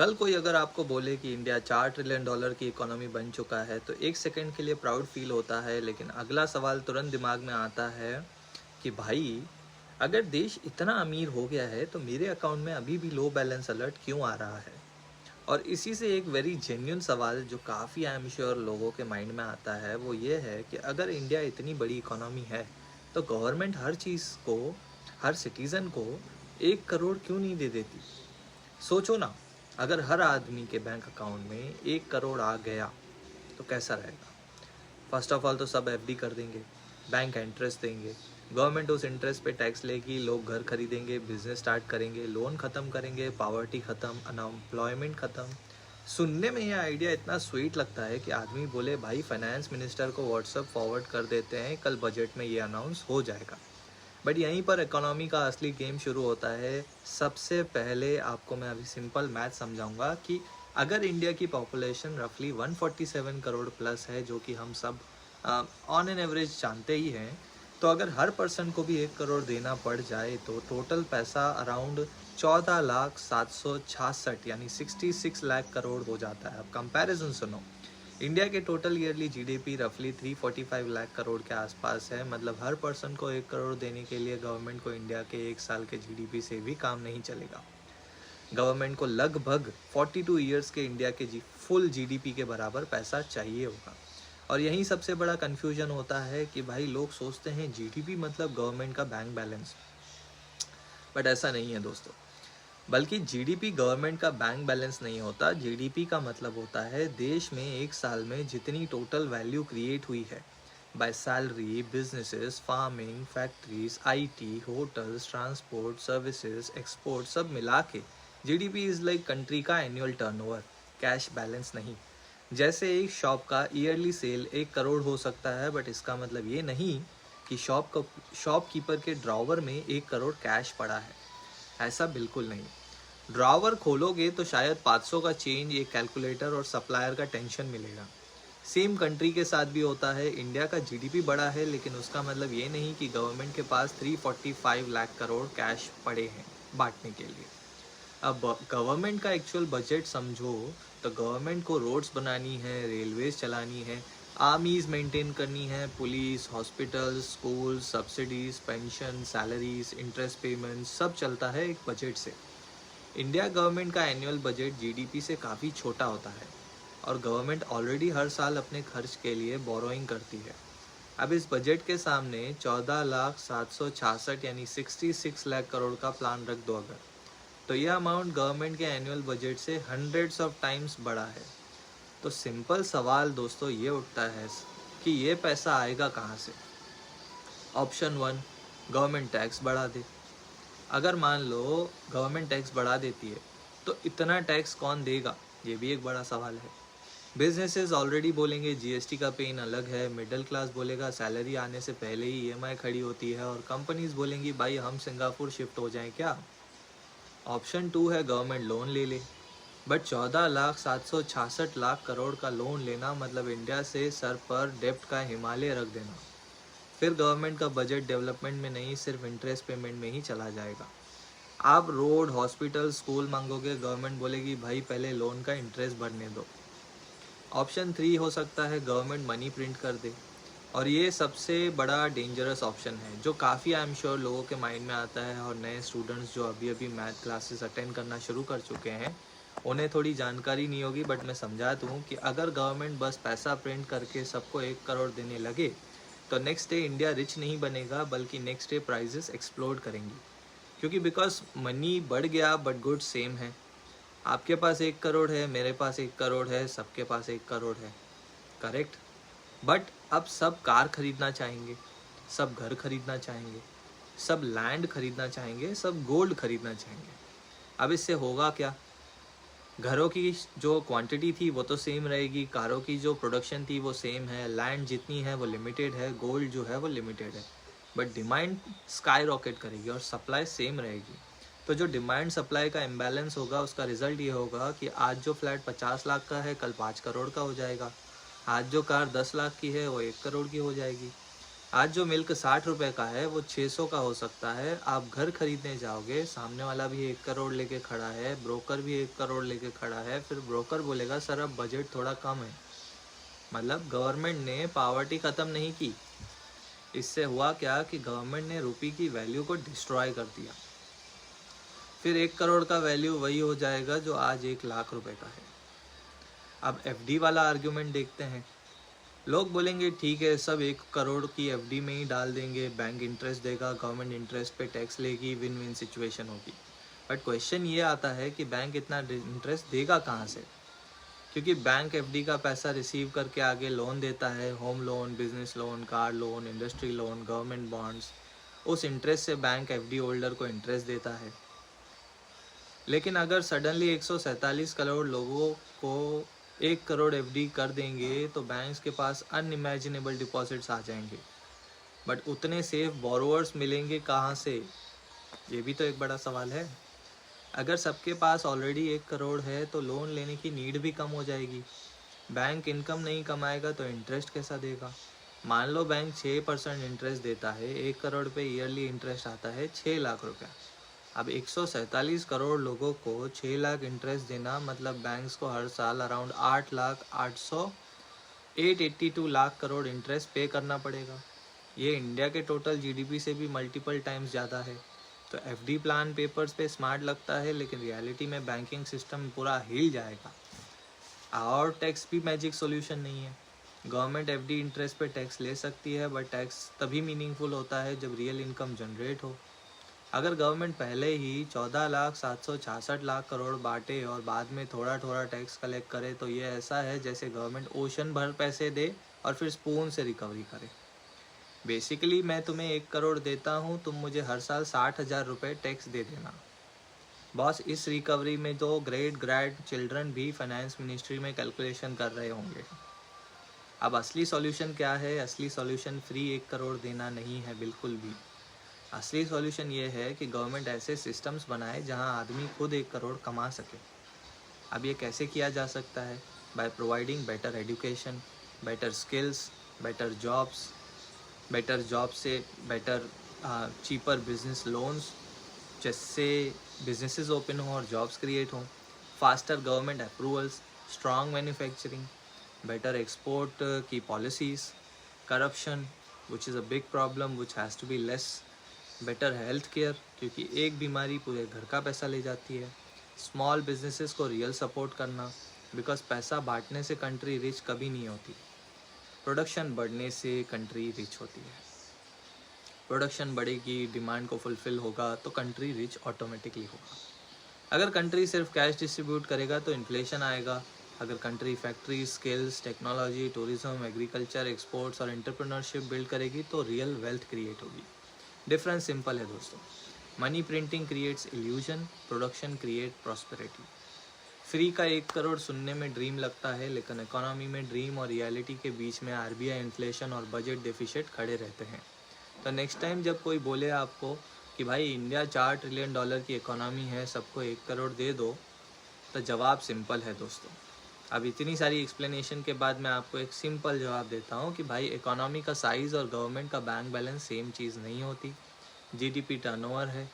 कल कोई अगर आपको बोले कि इंडिया $4 ट्रिलियन की इकोनॉमी बन चुका है तो एक सेकंड के लिए प्राउड फील होता है, लेकिन अगला सवाल तुरंत दिमाग में आता है कि भाई, अगर देश इतना अमीर हो गया है तो मेरे अकाउंट में अभी भी लो बैलेंस अलर्ट क्यों आ रहा है। और इसी से एक वेरी जेन्युइन सवाल जो काफ़ी आई एम श्योर लोगों के माइंड में आता है वो ये है कि अगर इंडिया इतनी बड़ी इकोनॉमी है तो गवर्नमेंट हर चीज़ को, हर सिटीज़न को 1 करोड़ क्यों नहीं दे देती। सोचो ना, अगर हर आदमी के बैंक अकाउंट में 1 करोड़ आ गया तो कैसा रहेगा। फर्स्ट ऑफ ऑल तो सब एफडी कर देंगे, बैंक इंटरेस्ट देंगे, गवर्नमेंट उस इंटरेस्ट पे टैक्स लेगी, लोग घर खरीदेंगे, बिजनेस स्टार्ट करेंगे, लोन ख़त्म करेंगे, पॉवर्टी ख़त्म, अनएम्प्लॉयमेंट ख़त्म। सुनने में ये आइडिया इतना स्वीट लगता है कि आदमी बोले भाई फाइनेंस मिनिस्टर को व्हाट्सअप फॉरवर्ड कर देते हैं, कल बजट में ये अनाउंस हो जाएगा। बट यहीं पर इकोनॉमी का असली गेम शुरू होता है। सबसे पहले आपको मैं अभी सिंपल मैथ समझाऊंगा कि अगर इंडिया की पॉपुलेशन रफली 147 करोड़ प्लस है, जो कि हम सब ऑन एन एवरेज जानते ही हैं, तो अगर हर पर्सन को भी 1 करोड़ देना पड़ जाए तो टोटल पैसा अराउंड 14,766 यानी 66 लाख करोड़ हो जाता है। अब कंपैरिजन सुनो, इंडिया के टोटल ईयरली जीडीपी रफली 345 लाख करोड़ के आसपास है। मतलब हर पर्सन को 1 करोड़ देने के लिए गवर्नमेंट को इंडिया के एक साल के जीडीपी से भी काम नहीं चलेगा। गवर्नमेंट को लगभग 42 ईयर्स के इंडिया के फुल जीडीपी के बराबर पैसा चाहिए होगा। और यही सबसे बड़ा कन्फ्यूजन होता है कि भाई लोग सोचते हैं जीडीपी मतलब गवर्नमेंट का बैंक बैलेंस, बट ऐसा नहीं है दोस्तों। बल्कि जीडीपी गवर्नमेंट का बैंक बैलेंस नहीं होता। जीडीपी का मतलब होता है देश में एक साल में जितनी टोटल वैल्यू क्रिएट हुई है by salary, businesses, farming, factories, IT, hotels, transport, services, export, सब मिला के जीडीपी इज़ लाइक कंट्री का एनुअल टर्नओवर, कैश बैलेंस नहीं। जैसे एक शॉप का ईयरली सेल 1 करोड़ हो सकता है, बट इसका मतलब ये नहीं कि शॉपकीपर के ड्रॉवर में 1 करोड़ कैश पड़ा है। ऐसा बिल्कुल नहीं। ड्रॉवर खोलोगे तो शायद 500 का चेंज, एक कैलकुलेटर और सप्लायर का टेंशन मिलेगा। सेम कंट्री के साथ भी होता है। इंडिया का जीडीपी बड़ा है, लेकिन उसका मतलब ये नहीं कि गवर्नमेंट के पास 345 लाख करोड़ कैश पड़े हैं बांटने के लिए। अब गवर्नमेंट का एक्चुअल बजट समझो तो गवर्नमेंट को रोड्स बनानी है, रेलवेज चलानी है, आर्मीज मेंटेन करनी है, police, hospitals, school, subsidies, pension, salaries, interest payment सब चलता है एक बजट से। इंडिया गवर्नमेंट का एनुअल बजट जीडीपी से काफ़ी छोटा होता है और गवर्नमेंट ऑलरेडी हर साल अपने खर्च के लिए बोरोइंग करती है। अब इस बजट के सामने 14,766 यानी 66 लाख करोड़ का प्लान रख दो अगर, तो यह अमाउंट गवर्नमेंट के एनुअल बजट से हंड्रेड्स ऑफ टाइम्स बड़ा है। तो सिंपल सवाल दोस्तों ये उठता है कि ये पैसा आएगा कहाँ से। ऑप्शन 1, गवर्नमेंट टैक्स बढ़ा दे। अगर मान लो गवर्नमेंट टैक्स बढ़ा देती है तो इतना टैक्स कौन देगा, ये भी एक बड़ा सवाल है। बिजनेसेस ऑलरेडी बोलेंगे जीएसटी का पेन अलग है, मिडिल क्लास बोलेगा सैलरी आने से पहले ही ईएमआई खड़ी होती है, और कंपनीज बोलेंगी भाई हम सिंगापुर शिफ्ट हो जाएं क्या। ऑप्शन 2 है गवर्नमेंट लोन ले ले, बट 14,766 लाख करोड़ का लोन लेना मतलब इंडिया से सर पर डेप्ट का हिमालय रख देना। फिर गवर्नमेंट का बजट डेवलपमेंट में नहीं, सिर्फ इंटरेस्ट पेमेंट में ही चला जाएगा। आप रोड, हॉस्पिटल, स्कूल मांगोगे, गवर्नमेंट बोलेगी भाई पहले लोन का इंटरेस्ट भरने दो। ऑप्शन 3 हो सकता है गवर्नमेंट मनी प्रिंट कर दे, और ये सबसे बड़ा डेंजरस ऑप्शन है जो काफ़ी आई एम श्योर लोगों के माइंड में आता है। और नए स्टूडेंट्स जो अभी अभी मैथ क्लासेस अटेंड करना शुरू कर चुके हैं उन्हें थोड़ी जानकारी नहीं होगी, बट मैं समझा दूँ कि अगर गवर्नमेंट बस पैसा प्रिंट करके सबको 1 करोड़ देने लगे तो नेक्स्ट डे इंडिया रिच नहीं बनेगा, बल्कि नेक्स्ट डे प्राइजेस एक्सप्लोड करेंगी। क्योंकि बिकॉज मनी बढ़ गया बट गुड सेम है। आपके पास 1 करोड़ है, मेरे पास 1 करोड़ है, सबके पास 1 करोड़ है, करेक्ट। बट अब सब कार खरीदना चाहेंगे, सब घर खरीदना चाहेंगे, सब लैंड खरीदना चाहेंगे, सब गोल्ड खरीदना चाहेंगे। अब इससे होगा क्या। घरों की जो क्वांटिटी थी वो तो सेम रहेगी, कारों की जो प्रोडक्शन थी वो सेम है, लैंड जितनी है वो लिमिटेड है, गोल्ड जो है वो लिमिटेड है, बट डिमांड स्काई रॉकेट करेगी और सप्लाई सेम रहेगी। तो जो डिमांड सप्लाई का इम्बैलेंस होगा उसका रिजल्ट ये होगा कि आज जो फ्लैट 50 लाख का है कल 5 करोड़ का हो जाएगा, आज जो कार 10 लाख की है वो 1 करोड़ की हो जाएगी। आज जो मिल्क 60 रुपए का है वो 600 का हो सकता है। आप घर खरीदने जाओगे, सामने वाला भी 1 करोड़ लेके खड़ा है, ब्रोकर भी 1 करोड़ लेके खड़ा है, फिर ब्रोकर बोलेगा सर अब बजट थोड़ा कम है। मतलब गवर्नमेंट ने पावर्टी ख़त्म नहीं की। इससे हुआ क्या कि गवर्नमेंट ने रुपये की वैल्यू को डिस्ट्रॉय कर दिया। फिर 1 करोड़ का वैल्यू वही हो जाएगा जो आज 1 लाख रुपए का है। अब एफडी वाला आर्ग्यूमेंट देखते हैं। लोग बोलेंगे ठीक है, सब 1 करोड़ की एफडी में ही डाल देंगे, बैंक इंटरेस्ट देगा, गवर्नमेंट इंटरेस्ट पे टैक्स लेगी, विन विन सिचुएशन होगी। बट क्वेश्चन ये आता है कि बैंक इतना इंटरेस्ट देगा कहाँ से? क्योंकि बैंक एफडी का पैसा रिसीव करके आगे लोन देता है, home loan, business loan, car loan, industry loan, government bonds. उस इंटरेस्ट से बैंक एफडी होल्डर को इंटरेस्ट देता है। लेकिन अगर सडनली 147 करोड़ लोगों को 1 करोड़ एफडी कर देंगे तो बैंक्स के पास अनइमेजिनेबल डिपॉजिट्स आ जाएंगे। बट उतने सेफ बोरोवर्स मिलेंगे कहाँ से? ये भी तो एक बड़ा सवाल है। अगर सबके पास ऑलरेडी 1 करोड़ है तो लोन लेने की नीड भी कम हो जाएगी। बैंक इनकम नहीं कमाएगा तो इंटरेस्ट कैसा देगा? मान लो बैंक 6% इंटरेस्ट देता है, 1 करोड़ पे ईयरली इंटरेस्ट आता है 6 लाख रुपया। अब 147 करोड़ लोगों को 6 लाख इंटरेस्ट देना मतलब बैंक्स को हर साल अराउंड 882 लाख करोड़ इंटरेस्ट पे करना पड़ेगा। ये इंडिया के टोटल जीडीपी से भी मल्टीपल टाइम्स ज़्यादा है। तो एफडी प्लान पेपर्स पे स्मार्ट लगता है, लेकिन रियलिटी में बैंकिंग सिस्टम पूरा हिल जाएगा। और टैक्स भी मैजिक सॉल्यूशन नहीं है। गवर्नमेंट एफडी इंटरेस्ट पे टैक्स ले सकती है, बट टैक्स तभी मीनिंगफुल होता है जब रियल इनकम जनरेट हो। अगर गवर्नमेंट पहले ही 14,766 लाख करोड़ बांटे और बाद में थोड़ा थोड़ा टैक्स कलेक्ट करे तो ये ऐसा है जैसे गवर्नमेंट ओशन भर पैसे दे और फिर स्पून से रिकवरी करे। बेसिकली मैं तुम्हें 1 करोड़ देता हूँ, तुम मुझे हर साल 60,000 रुपये टैक्स दे देना। बॉस, इस रिकवरी में तो ग्रेट ग्रैंड चिल्ड्रन भी फाइनेंस मिनिस्ट्री में कैलकुलेशन कर रहे होंगे। अब असली सॉल्यूशन क्या है? असली सॉल्यूशन फ्री 1 करोड़ देना नहीं है बिल्कुल भी। असली सॉल्यूशन ये है कि गवर्नमेंट ऐसे सिस्टम्स बनाए जहां आदमी खुद 1 करोड़ कमा सके। अब ये कैसे किया जा सकता है? By providing better education, better skills, better jobs से बेटर चीपर बिजनेस लोन्स, जिससे बिजनेसेस ओपन हो और जॉब्स क्रिएट हों, faster government approvals, strong manufacturing, better export की policies, corruption which is a big problem which has to be less, better health care क्योंकि एक बीमारी पूरे घर का पैसा ले जाती है, स्मॉल बिजनेसेस को रियल सपोर्ट करना बिकॉज पैसा बांटने से कंट्री रिच कभी नहीं होती, प्रोडक्शन बढ़ने से कंट्री रिच होती है। प्रोडक्शन बढ़ेगी, डिमांड को फुलफ़िल होगा तो कंट्री रिच ऑटोमेटिकली होगा। अगर कंट्री सिर्फ कैश डिस्ट्रीब्यूट करेगा तो इन्फ्लेशन आएगा। अगर country factory, skills, technology, tourism, agriculture, exports और एंटरप्रेन्योरशिप बिल्ड करेगी तो रियल वेल्थ क्रिएट होगी। डिफरेंस सिंपल है दोस्तों, money printing creates illusion, production create prosperity. Free का 1 करोड़ सुनने में ड्रीम लगता है, लेकिन इकोनॉमी में ड्रीम और रियलिटी के बीच में आरबीआई, इन्फ्लेशन और बजट डेफिसिट खड़े रहते हैं। तो नेक्स्ट टाइम जब कोई बोले आपको कि भाई इंडिया $4 ट्रिलियन की इकोनॉमी है, सबको 1 करोड़ दे दो, तो जवाब सिंपल है दोस्तों। अब इतनी सारी एक्सप्लेनेशन के बाद मैं आपको एक सिंपल जवाब देता हूँ कि भाई इकोनॉमी का साइज़ और गवर्नमेंट का बैंक बैलेंस सेम चीज़ नहीं होती। जीडीपी टर्नओवर है,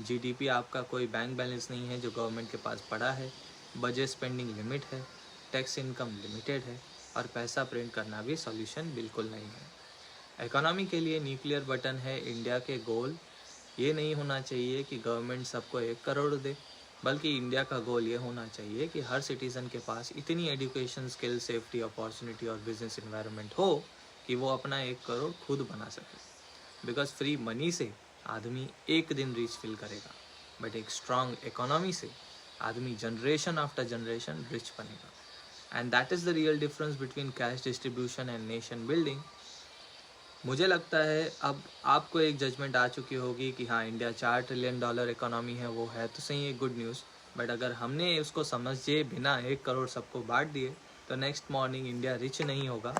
जीडीपी आपका कोई बैंक बैलेंस नहीं है जो गवर्नमेंट के पास पड़ा है। बजट स्पेंडिंग लिमिट है, टैक्स इनकम लिमिटेड है और पैसा प्रिंट करना भी सॉल्यूशन बिल्कुल नहीं है। इकोनॉमी के लिए न्यूक्लियर बटन है इंडिया के गोल। ये नहीं होना चाहिए कि गवर्नमेंट सबको 1 करोड़ दे, बल्कि इंडिया का गोल ये होना चाहिए कि हर सिटीज़न के पास इतनी एजुकेशन, स्किल, सेफ्टी, अपॉर्चुनिटी और बिजनेस इन्वायरमेंट हो कि वो अपना 1 करोड़ खुद बना सके। बिकॉज फ्री मनी से आदमी एक दिन रिच फील करेगा, बट एक स्ट्रॉन्ग इकोनॉमी से आदमी जनरेशन आफ्टर जनरेशन रिच बनेगा। And that is the real difference between cash distribution and nation building. मुझे लगता है अब आपको एक जजमेंट आ चुकी होगी कि हाँ, इंडिया $4 ट्रिलियन इकोनॉमी है, वो है तो सही एक गुड न्यूज़। बट अगर हमने उसको समझे बिना 1 करोड़ सबको बांट दिए तो नेक्स्ट मॉर्निंग इंडिया रिच नहीं होगा,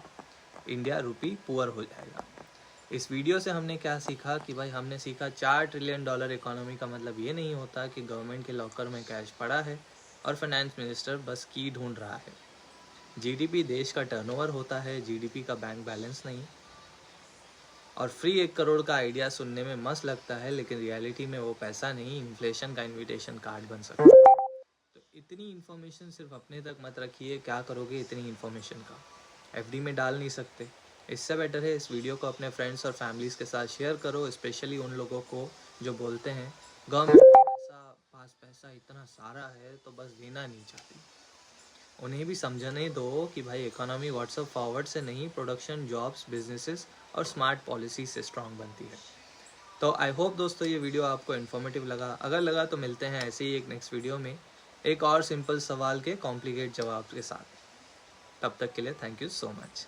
इंडिया रुपी पुअर हो जाएगा। इस वीडियो से हमने क्या सीखा कि भाई हमने सीखा $4 ट्रिलियन इकोनॉमी का मतलब ये नहीं होता कि गवर्नमेंट के लॉकर में कैश पड़ा है और फाइनेंस मिनिस्टर बस की ढूंढ रहा है। जीडीपी देश का टर्नओवर होता है, जीडीपी का बैंक बैलेंस नहीं। और फ्री 1 करोड़ का आइडिया सुनने में मस्त लगता है, लेकिन रियलिटी में वो पैसा नहीं, इन्फ्लेशन का इनविटेशन कार्ड बन सकता है। तो इतनी इन्फॉर्मेशन सिर्फ अपने तक मत रखिए, क्या करोगे इतनी इन्फॉर्मेशन का? एफडी में डाल नहीं सकते। इससे बेटर है इस वीडियो को अपने फ्रेंड्स और फैमिलीज़ के साथ शेयर करो, स्पेशली उन लोगों को जो बोलते हैं गवर्नमेंट के पास पैसा इतना सारा है तो बस देना नहीं चाहती। उन्हें भी समझने दो कि भाई इकोनॉमी व्हाट्सअप फॉरवर्ड से नहीं, प्रोडक्शन, जॉब्स, बिजनेसेस और स्मार्ट पॉलिसी से स्ट्रांग बनती है। तो आई होप दोस्तों ये वीडियो आपको इन्फॉर्मेटिव लगा। अगर लगा तो मिलते हैं ऐसे ही एक नेक्स्ट वीडियो में एक और सिंपल सवाल के कॉम्प्लिकेट जवाब के साथ। तब तक के लिए थैंक यू सो मच।